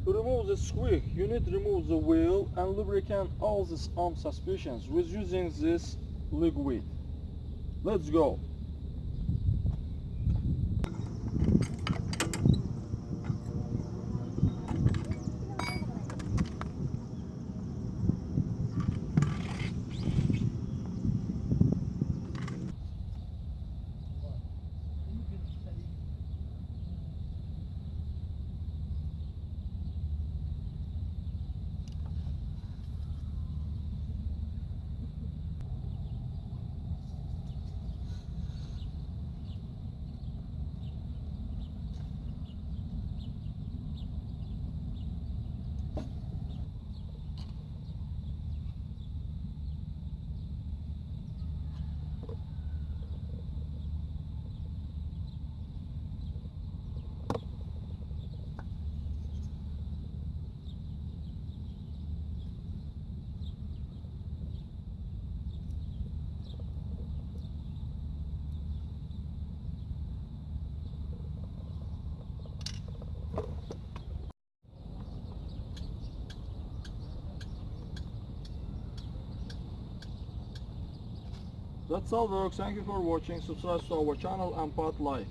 To remove the squeak, you need to remove the wheel and lubricate all the arm suspensions with using this liquid. Let's go. That's all folks, thank you for watching, subscribe to our channel and put like.